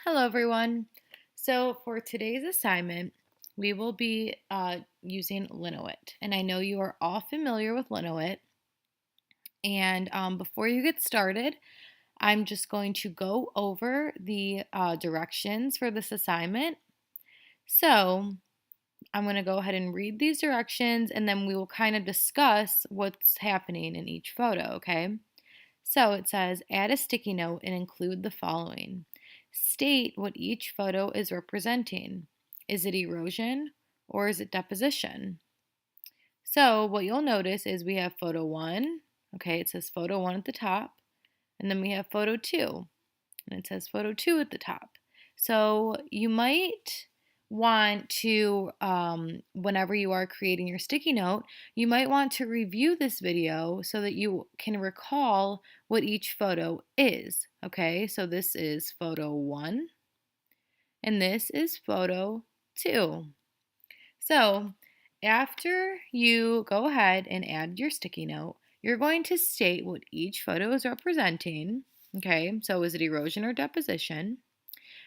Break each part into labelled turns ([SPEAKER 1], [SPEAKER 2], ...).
[SPEAKER 1] Hello, everyone. So for today's assignment, we will be using linoit. And I know you are all familiar with linoit. And before you get started, I'm just going to go over the directions for this assignment. So I'm going to go ahead and read these directions, and then we will kind of discuss what's happening in each photo, okay? So it says, add a sticky note and include the following. State what each photo is representing. Is it erosion or is it deposition? So what you'll notice is we have photo 1. Okay, it says photo 1 at the top. And then we have photo 2. And it says photo 2 at the top. So you might want to, whenever you are creating your sticky note, you might want to review this video so that you can recall what each photo is. Okay, so this is photo 1 and this is photo 2. So after you go ahead and add your sticky note, you're going to state what each photo is representing. Okay, so is it erosion or deposition?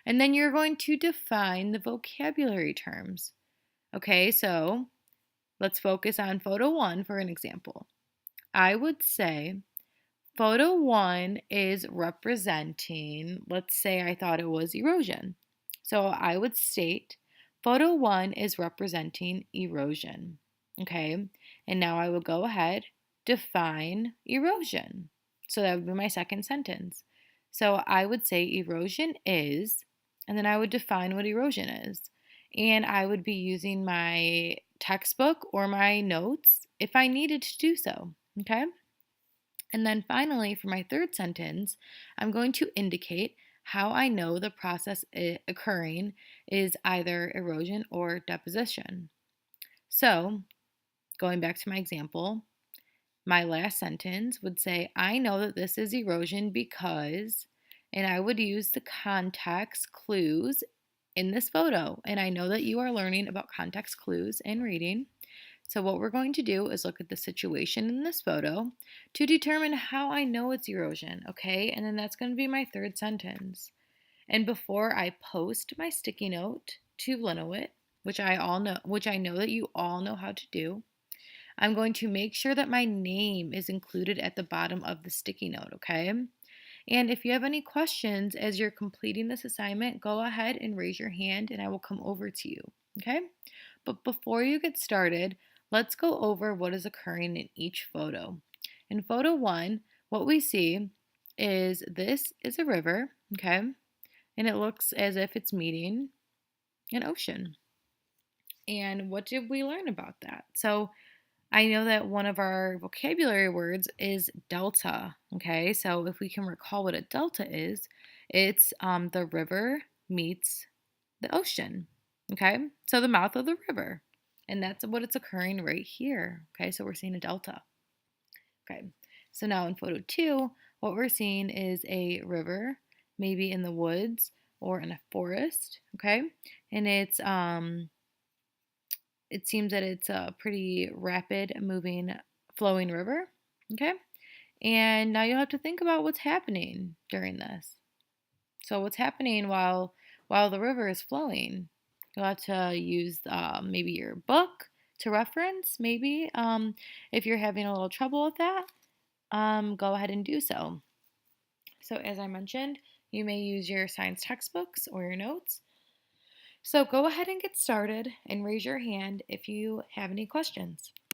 [SPEAKER 1] And then you're going to define the vocabulary terms. Okay, so let's focus on photo 1 for an example. I would say photo 1 is representing, let's say I thought it was erosion. So I would state photo 1 is representing erosion. Okay, and now I will go ahead, define erosion. So that would be my second sentence. So I would say erosion is, and then I would define what erosion is. And I would be using my textbook or my notes if I needed to do so. Okay? And then finally, for my third sentence, I'm going to indicate how I know the process occurring is either erosion or deposition. So, going back to my example, my last sentence would say, I know that this is erosion because, and I would use the context clues in this photo. And I know that you are learning about context clues in reading. So what we're going to do is look at the situation in this photo to determine how I know it's erosion, okay? And then that's going to be my third sentence. And before I post my sticky note to linoit, which I know that you all know how to do, I'm going to make sure that my name is included at the bottom of the sticky note, okay? And if you have any questions as you're completing this assignment, go ahead and raise your hand and I will come over to you, okay? But before you get started, let's go over what is occurring in each photo. In photo 1, what we see is this is a river, okay? And it looks as if it's meeting an ocean. And what did we learn about that? So I know that one of our vocabulary words is delta, okay? So if we can recall what a delta is, it's the river meets the ocean, okay? So the mouth of the river. And that's what it's occurring right here, okay? So we're seeing a delta, okay? So now in photo 2, what we're seeing is a river, maybe in the woods or in a forest, okay? And it seems that it's a pretty rapid moving flowing river, okay? And now you'll have to think about what's happening during this. So what's happening while the river is flowing? You'll have to use maybe your book to reference. Maybe if you're having a little trouble with that, go ahead and do so. So as I mentioned, you may use your science textbooks or your notes. So go ahead and get started and raise your hand if you have any questions.